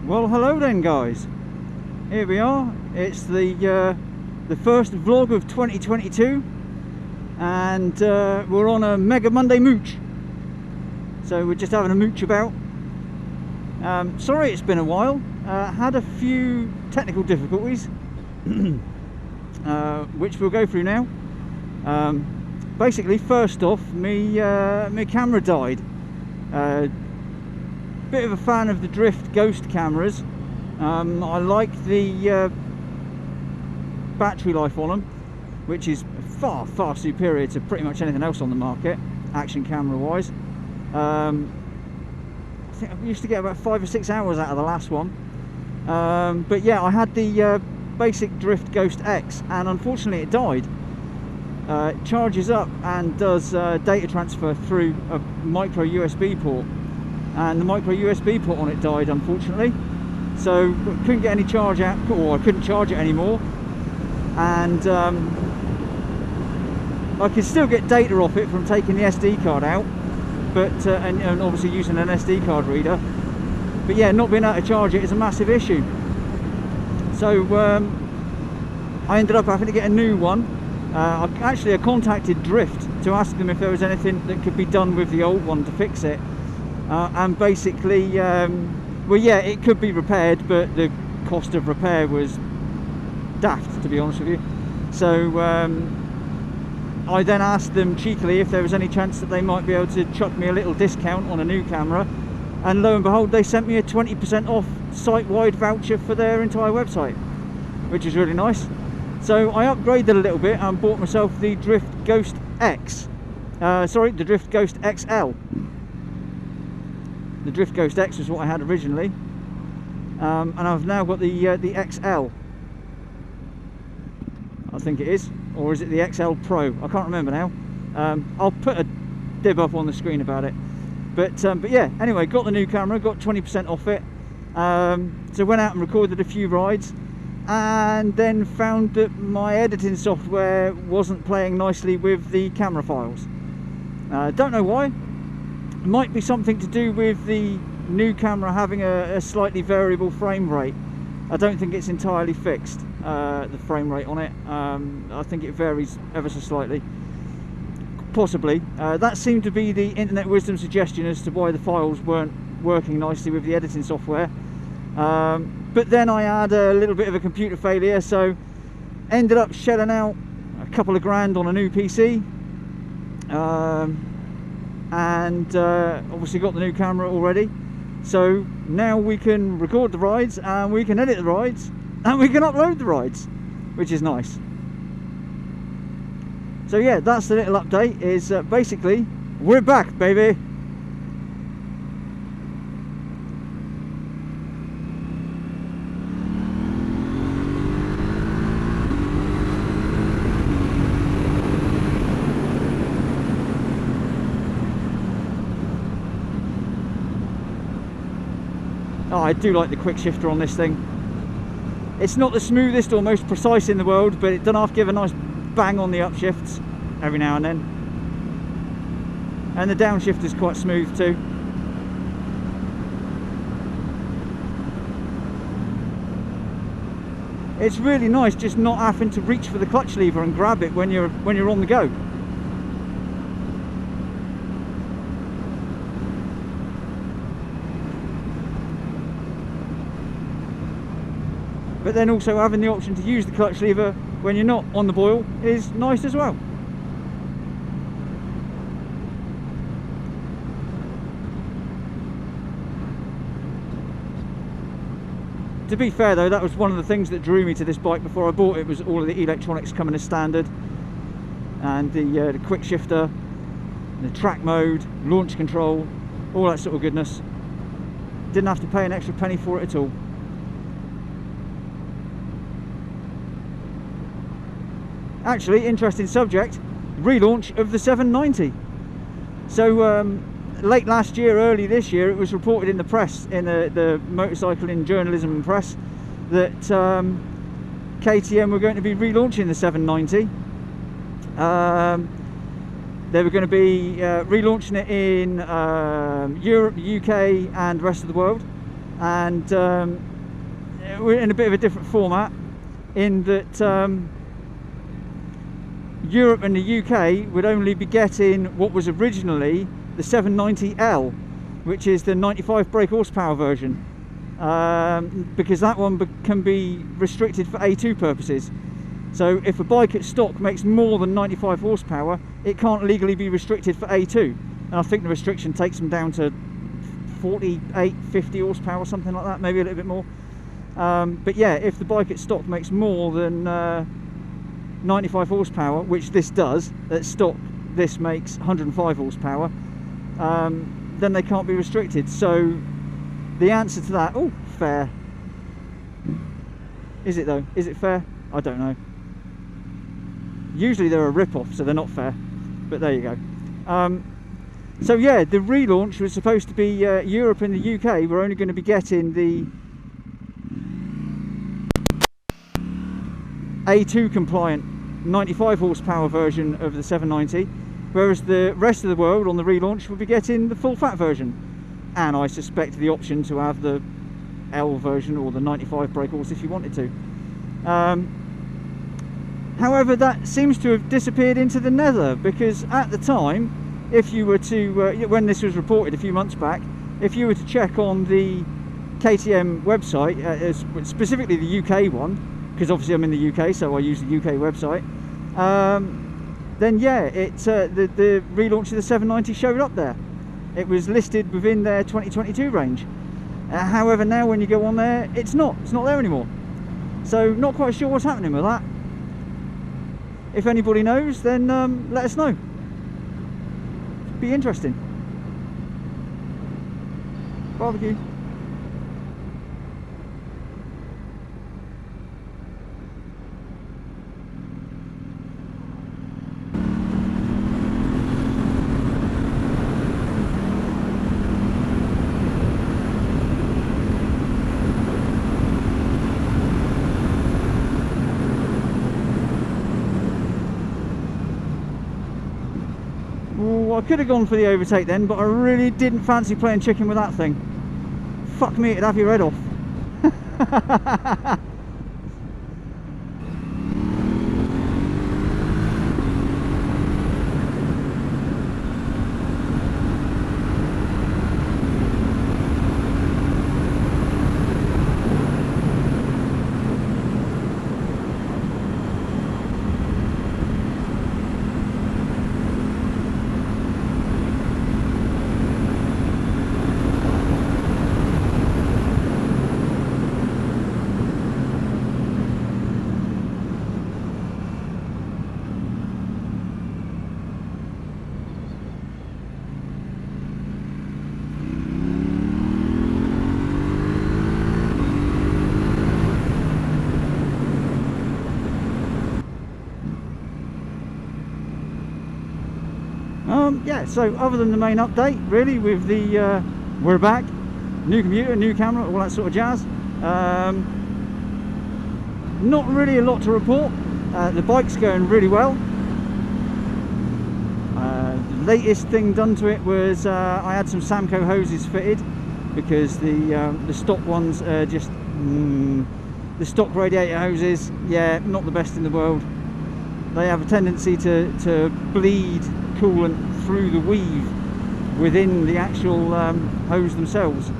Well, hello then, guys. Here we are. It's the first vlog of 2022, and we're on a Mega Monday mooch. So we're just having a mooch about. Sorry, it's been a while. Had a few technical difficulties, which we'll go through now. Basically, first off, my camera died. Bit of a fan of the Drift Ghost cameras. I like the battery life on them, which is far superior to pretty much anything else on the market, action camera wise. I think I used to get about 5 or 6 hours out of the last one. But yeah, I had the basic Drift Ghost X, and unfortunately it died. It charges up and does data transfer through a micro USB port, and the micro USB port on it died, unfortunately. So couldn't get any charge out, or I couldn't charge it anymore. And I could still get data off it from taking the SD card out, but and obviously using an SD card reader. But yeah, not being able to charge it is a massive issue. So I ended up having to get a new one. I contacted Drift to ask them if there was anything that could be done with the old one to fix it. And basically, well, yeah, it could be repaired, but the cost of repair was daft, to be honest with you. So I then asked them cheekily if there was any chance that they might be able to chuck me a little discount on a new camera, and lo and behold, they sent me a 20% off site-wide voucher for their entire website, which is really nice. So I upgraded a little bit and bought myself the Drift Ghost X. Sorry, the Drift Ghost XL. The Drift Ghost X was what I had originally, and I've now got the XL. I think it is, or is it the XL Pro? I can't remember now. I'll put a dib up on the screen about it. But yeah, anyway, got the new camera, got 20% off it. So went out and recorded a few rides, and then found that my editing software wasn't playing nicely with the camera files. Don't know why. Might be something to do with the new camera having a slightly variable frame rate. I don't think it's entirely fixed, the frame rate on it. I think it varies ever so slightly. Possibly. That seemed to be the internet wisdom suggestion as to why the files weren't working nicely with the editing software. But then I had a little bit of a computer failure, so ended up shelling out a couple of grand on a new PC. And obviously got the new camera already, so now we can record the rides, and we can edit the rides, and we can upload the rides, which is nice. So yeah, that's the little update. Is basically we're back, baby. Oh, I do like the quick shifter on this thing. It's not the smoothest or most precise in the world, but it does half give a nice bang on the upshifts every now and then. And the downshift is quite smooth too. It's really nice just not having to reach for the clutch lever and grab it when you're on the go. But then also having the option to use the clutch lever when you're not on the boil is nice as well. To be fair though, that was one of the things that drew me to this bike before I bought it, was all of the electronics coming as standard, and the quick shifter, the track mode, launch control, all that sort of goodness. Didn't have to pay an extra penny for it at all. Actually, interesting subject, relaunch of the 790. So late last year, early this year, it was reported in the press, in the motorcycling journalism and press, that KTM were going to be relaunching the 790. They were going to be relaunching it in Europe, UK and the rest of the world. and we're in a bit of a different format in that Europe and the UK would only be getting what was originally the 790L, which is the 95 brake horsepower version, because that one can be restricted for A2 purposes. So if a bike at stock makes more than 95 horsepower, it can't legally be restricted for A2. And I think the restriction takes them down to 48, 50 horsepower, something like that, maybe a little bit more. But yeah, if the bike at stock makes more than 95 horsepower, which this does, at stock this makes 105 horsepower, then they can't be restricted. So the answer to that, oh, fair. Is it though? Is it fair? I don't know. Usually they're a rip-off, so they're not fair, but there you go. So yeah, the relaunch was supposed to be Europe and the UK were only going to be getting the A2 compliant 95 horsepower version of the 790, whereas the rest of the world on the relaunch will be getting the full fat version, and I suspect the option to have the L version or the 95 brake horse if you wanted to. However, that seems to have disappeared into the nether, because at the time, if you were to, when this was reported a few months back, if you were to check on the KTM website, specifically the UK one, because obviously I'm in the UK, so I use the UK website, then yeah, the relaunch of the 790 showed up there. It was listed within their 2022 range. However, now when you go on there, it's not there anymore. So not quite sure what's happening with that. If anybody knows, then let us know. Be interesting. Barbecue. I could have gone for the overtake then, but I really didn't fancy playing chicken with that thing. Fuck me, it'd have your head off. Yeah, so other than the main update, really, with the we're back, new computer, new camera, all that sort of jazz. Not really a lot to report. The bike's going really well. The latest thing done to it was I had some Samco hoses fitted, because the stock ones are just the stock radiator hoses, yeah, not the best in the world. They have a tendency to bleed coolant through the weave within the actual hose themselves,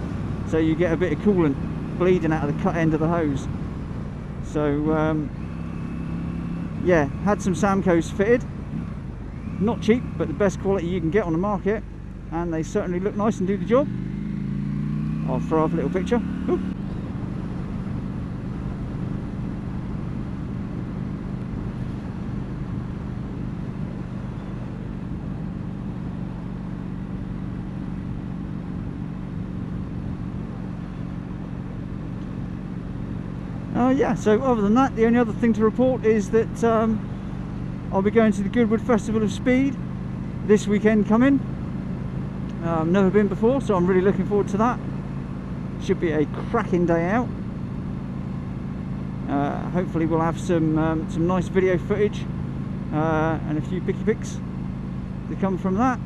so you get a bit of coolant bleeding out of the cut end of the hose. So yeah, had some Samcos fitted, not cheap, but the best quality you can get on the market, and they certainly look nice and do the job. I'll throw up a little picture. Ooh. Yeah, so other than that, the only other thing to report is that I'll be going to the Goodwood Festival of Speed this weekend coming. Never been before, so I'm really looking forward to that. Should be a cracking day out. Hopefully we'll have some nice video footage and a few picky pics to come from that.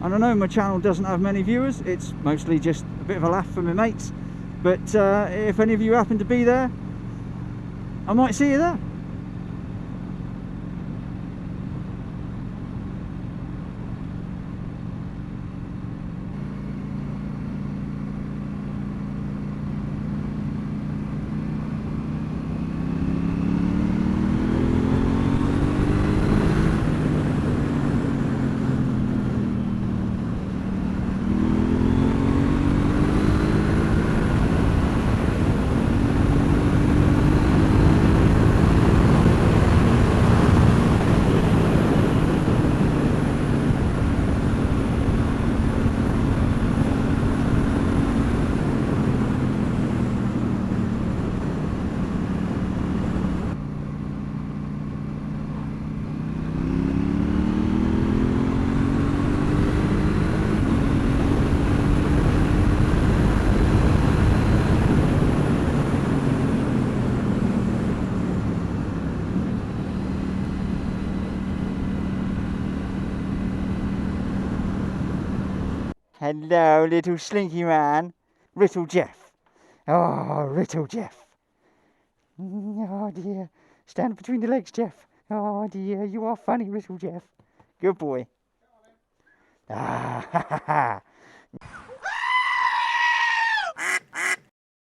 And I know my channel doesn't have many viewers, it's mostly just a bit of a laugh for my mates, but if any of you happen to be there, I might see you there. Hello, little slinky man. Little Jeff. Oh, little Jeff. Oh dear. Stand between the legs, Jeff. Oh dear, you are funny, little Jeff. Good boy. Ah, ha ha ha.